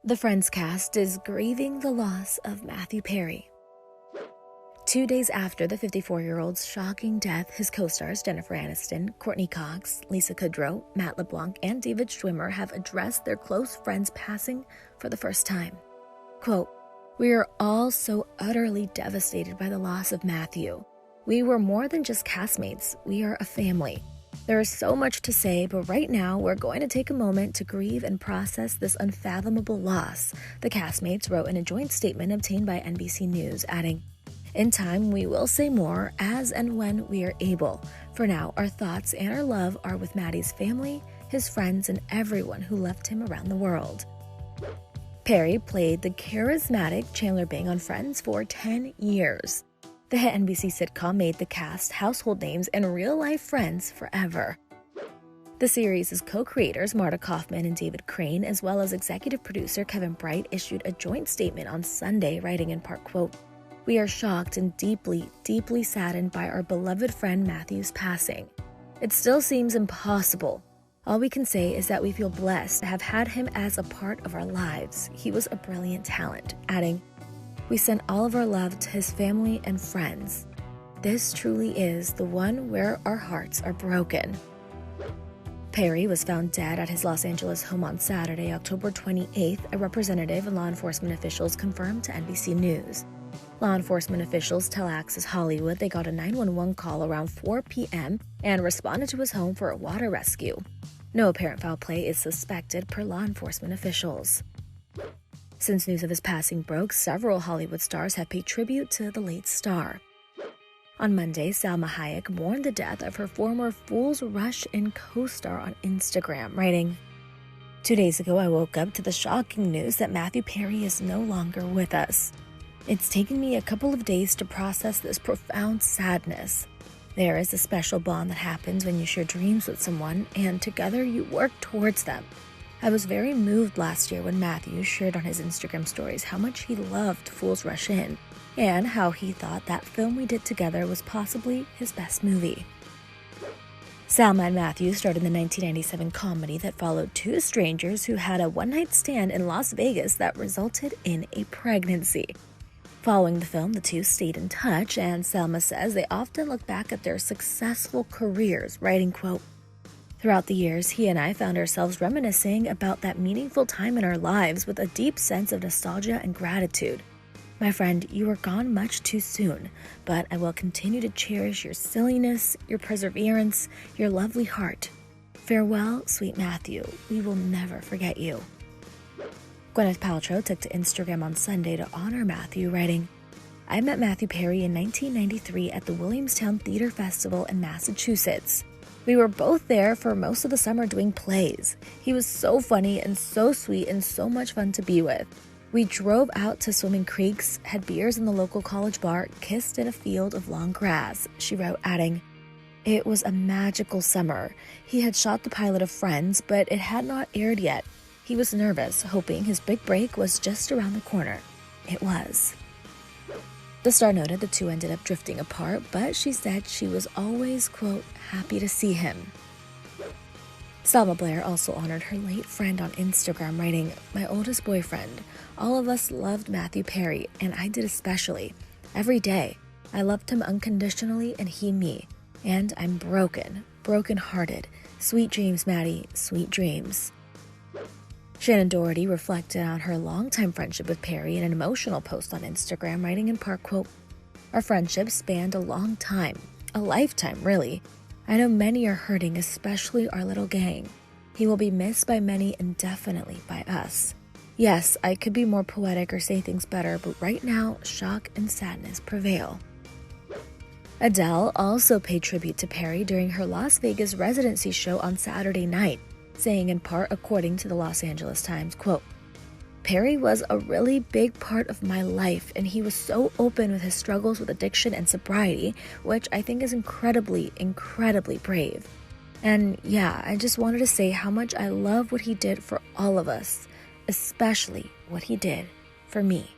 The Friends cast is grieving the loss of Matthew Perry. 2 days after the 54-year-old's shocking death, his co-stars Jennifer Aniston, Courteney Cox, Lisa Kudrow, Matt LeBlanc, and David Schwimmer have addressed their close friend's passing for the first time. Quote, "We are all so utterly devastated by the loss of Matthew. We were more than just castmates, we are a family. There is so much to say, but right now we're going to take a moment to grieve and process this unfathomable loss," the castmates wrote in a joint statement obtained by NBC News, adding, "In time, we will say more as and when we are able. For now, our thoughts and our love are with Matty's family, his friends, and everyone who left him around the world." Perry played the charismatic Chandler Bing on Friends for 10 years. The hit NBC sitcom made the cast household names and real-life friends forever. The series' co-creators Marta Kaufman and David Crane, as well as executive producer Kevin Bright, issued a joint statement on Sunday, writing in part, quote, "We are shocked and deeply, deeply saddened by our beloved friend Matthew's passing. It still seems impossible. All we can say is that we feel blessed to have had him as a part of our lives. He was a brilliant talent," adding, "We send all of our love to his family and friends. This truly is the one where our hearts are broken." Perry was found dead at his Los Angeles home on Saturday, October 28th, a representative and law enforcement officials confirmed to NBC News. Law enforcement officials tell Access Hollywood they got a 911 call around 4 p.m. and responded to his home for a water rescue. No apparent foul play is suspected per law enforcement officials. Since news of his passing broke, several Hollywood stars have paid tribute to the late star. On Monday, Salma Hayek mourned the death of her former Fool's Rush In co-star on Instagram, writing, "2 days ago, I woke up to the shocking news that Matthew Perry is no longer with us. It's taken me a couple of days to process this profound sadness. There is a special bond that happens when you share dreams with someone, and together you work towards them. I was very moved last year when Matthew shared on his Instagram stories how much he loved Fool's Rush In, and how he thought that film we did together was possibly his best movie." Salma and Matthew starred in the 1997 comedy that followed two strangers who had a one-night stand in Las Vegas that resulted in a pregnancy. Following the film, the two stayed in touch, and Salma says they often look back at their successful careers, writing, quote, "Throughout the years, he and I found ourselves reminiscing about that meaningful time in our lives with a deep sense of nostalgia and gratitude. My friend, you were gone much too soon, but I will continue to cherish your silliness, your perseverance, your lovely heart. Farewell, sweet Matthew. We will never forget you." Gwyneth Paltrow took to Instagram on Sunday to honor Matthew, writing, "I met Matthew Perry in 1993 at the Williamstown Theater Festival in Massachusetts. We were both there for most of the summer doing plays. He was so funny and so sweet and so much fun to be with. We drove out to swimming creeks, had beers in the local college bar, kissed in a field of long grass," she wrote, adding, "It was a magical summer. He had shot the pilot of Friends, but it had not aired yet. He was nervous, hoping his big break was just around the corner. It was." The star noted the two ended up drifting apart, but she said she was always, quote, "happy to see him." Selma Blair also honored her late friend on Instagram, writing, "My oldest boyfriend. All of us loved Matthew Perry, and I did especially. Every day. I loved him unconditionally and he me. And I'm broken-hearted. Sweet dreams, Matty, sweet dreams." Shannon Doherty reflected on her longtime friendship with Perry in an emotional post on Instagram, writing in part, quote, "Our friendship spanned a long time, a lifetime, really. I know many are hurting, especially our little gang. He will be missed by many and definitely by us. Yes, I could be more poetic or say things better, but right now, shock and sadness prevail." Adele also paid tribute to Perry during her Las Vegas residency show on Saturday night, saying in part, according to the Los Angeles Times, quote, "Perry was a really big part of my life, and he was so open with his struggles with addiction and sobriety, which I think is incredibly, incredibly brave. And yeah, I just wanted to say how much I love what he did for all of us, especially what he did for me."